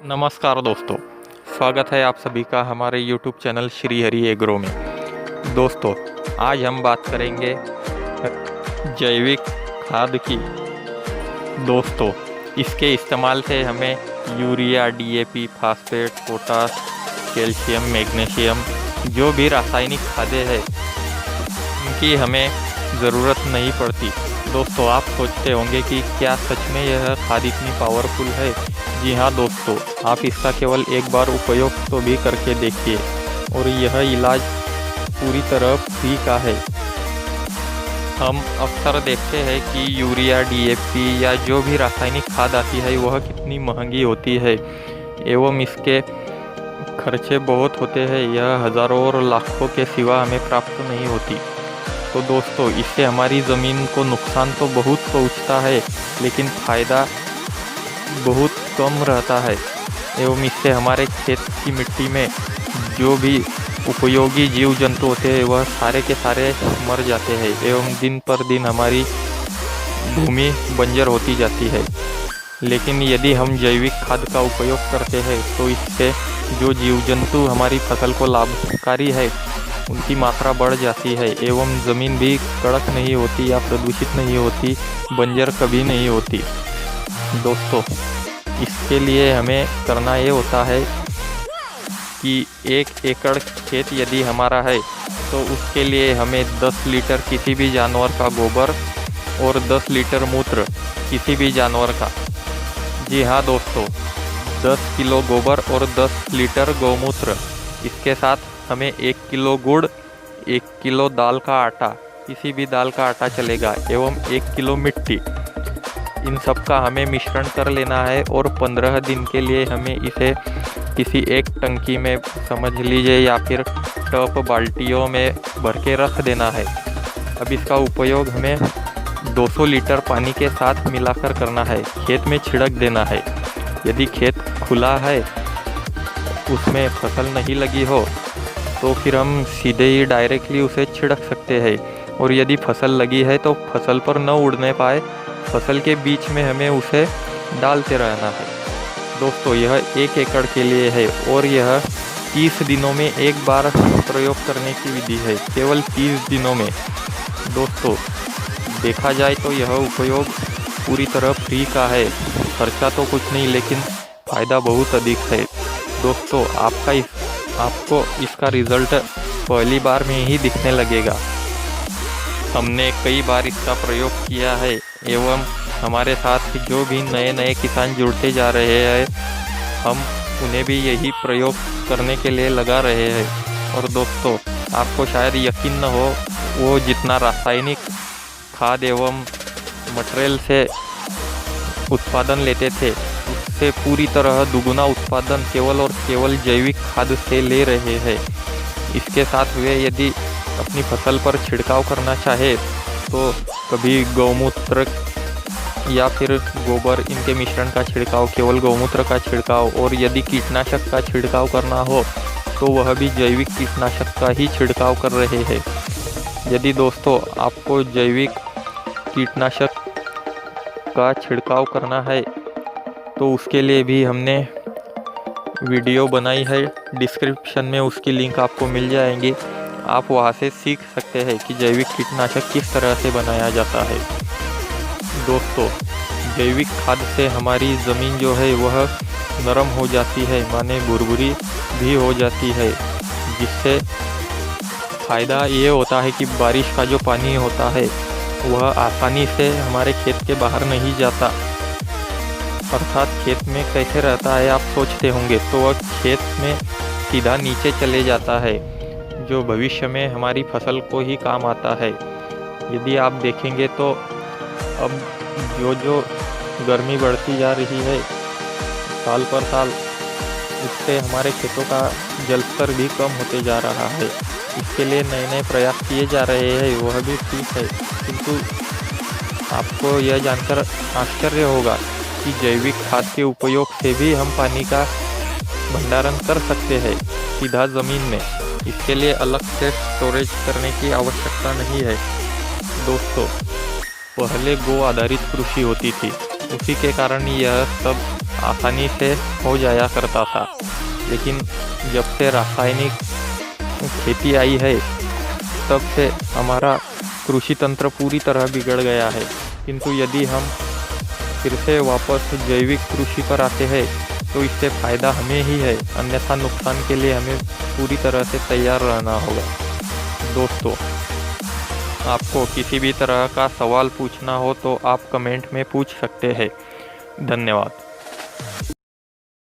नमस्कार दोस्तों, स्वागत है आप सभी का हमारे YouTube channel Shri Hari agro में। दोस्तों, आज हम बात करेंगे जैविक खाद की। दोस्तों, इसके इस्तेमाल से हमें urea, DAP, phosphate, potash, calcium, magnesium जो भी रासायनिक खादें हैं उनकी हमें ज़रूरत नहीं पड़ती। दोस्तों, आप सोचते होंगे कि क्या सच में यह खाद इतनी पावरफुल है? जी हाँ दोस्तों, आप इसका केवल एक बार उपयोग तो भी करके देखिए और यह इलाज पूरी तरह फ्री का है। हम अक्सर देखते हैं कि यूरिया, डीएपी या जो भी रासायनिक खाद आती है वह कितनी महंगी होती है एवं इसके खर्चे बहुत होते हैं। यह हज़ारों और लाखों के सिवा हमें प्राप्त नहीं होती। तो दोस्तों, इससे हमारी ज़मीन को नुकसान तो बहुत पहुंचता है, लेकिन फ़ायदा बहुत कम रहता है एवं इससे हमारे खेत की मिट्टी में जो भी उपयोगी जीव जंतु होते हैं वह सारे के सारे मर जाते हैं एवं दिन पर दिन हमारी भूमि बंजर होती जाती है। लेकिन यदि हम जैविक खाद का उपयोग करते हैं तो इससे जो जीव जंतु हमारी फसल को लाभकारी है उनकी मात्रा बढ़ जाती है एवं ज़मीन भी कड़क नहीं होती या प्रदूषित नहीं होती, बंजर कभी नहीं होती। दोस्तों, इसके लिए हमें करना ये होता है कि 1 एकड़ खेत यदि हमारा है तो उसके लिए हमें 10 लीटर किसी भी जानवर का गोबर और 10 लीटर मूत्र किसी भी जानवर का। जी हाँ दोस्तों, 10 किलो गोबर और 10 लीटर गौमूत्र। इसके साथ हमें 1 किलो गुड़, 1 किलो दाल का आटा, किसी भी दाल का आटा चलेगा, एवं 1 किलो मिट्टी, इन सब का हमें मिश्रण कर लेना है और 15 दिन के लिए हमें इसे किसी एक टंकी में समझ लीजिए या फिर टब बाल्टियों में भर के रख देना है। अब इसका उपयोग हमें 200 लीटर पानी के साथ मिलाकर करना है, खेत में छिड़क देना है। यदि खेत खुला है, उसमें फसल नहीं लगी हो तो फिर हम सीधे ही डायरेक्टली उसे छिड़क सकते हैं, और यदि फसल लगी है तो फसल पर न उड़ने पाए, फसल के बीच में हमें उसे डालते रहना है। दोस्तों, यह 1 एकड़ के लिए है और यह 30 दिनों में एक बार प्रयोग करने की विधि है, केवल 30 दिनों में। दोस्तों, देखा जाए तो यह उपयोग पूरी तरह फ्री का है, खर्चा तो कुछ नहीं लेकिन फ़ायदा बहुत अधिक है। दोस्तों, आपको इसका रिज़ल्ट पहली बार में ही दिखने लगेगा। हमने कई बार इसका प्रयोग किया है एवं हमारे साथ जो भी नए किसान जुड़ते जा रहे हैं हम उन्हें भी यही प्रयोग करने के लिए लगा रहे हैं। और दोस्तों, आपको शायद यकीन न हो, वो जितना रासायनिक खाद एवं मटेरियल से उत्पादन लेते थे उससे पूरी तरह दुगुना उत्पादन केवल और केवल जैविक खाद से ले रहे हैं। इसके साथ वे यदि अपनी फसल पर छिड़काव करना चाहे तो कभी गौमूत्र या फिर गोबर, इनके मिश्रण का छिड़काव, केवल गौमूत्र का छिड़काव, और यदि कीटनाशक का छिड़काव करना हो तो वह भी जैविक कीटनाशक का ही छिड़काव कर रहे हैं। यदि दोस्तों आपको जैविक कीटनाशक का छिड़काव करना है तो उसके लिए भी हमने वीडियो बनाई है, डिस्क्रिप्शन में उसकी लिंक आपको मिल जाएंगी। आप वहां से सीख सकते हैं कि जैविक कीटनाशक किस तरह से बनाया जाता है। दोस्तों, जैविक खाद से हमारी ज़मीन जो है वह नरम हो जाती है, माने भुरभुरी भी हो जाती है, जिससे फ़ायदा ये होता है कि बारिश का जो पानी होता है वह आसानी से हमारे खेत के बाहर नहीं जाता। अर्थात खेत में कैसे रहता है आप सोचते होंगे, तो वह खेत में सीधा नीचे चले जाता है, जो भविष्य में हमारी फसल को ही काम आता है। यदि आप देखेंगे तो अब जो गर्मी बढ़ती जा रही है साल पर साल, उससे हमारे खेतों का जल स्तर भी कम होते जा रहा है। इसके लिए नए प्रयास किए जा रहे हैं, वह भी ठीक है, किंतु आपको यह जानकर आश्चर्य होगा कि जैविक खाद के उपयोग से भी हम पानी का भंडारण कर सकते हैं सीधा ज़मीन में। इसके लिए अलग से स्टोरेज करने की आवश्यकता नहीं है। दोस्तों, पहले गो आधारित कृषि होती थी, उसी के कारण यह सब आसानी से हो जाया करता था, लेकिन जब से रासायनिक खेती आई है तब से हमारा कृषि तंत्र पूरी तरह बिगड़ गया है। किंतु यदि हम फिर से वापस जैविक कृषि पर आते हैं तो इससे फ़ायदा हमें ही है, अन्यथा नुकसान के लिए हमें पूरी तरह से तैयार रहना होगा। दोस्तों, आपको किसी भी तरह का सवाल पूछना हो तो आप कमेंट में पूछ सकते हैं। धन्यवाद।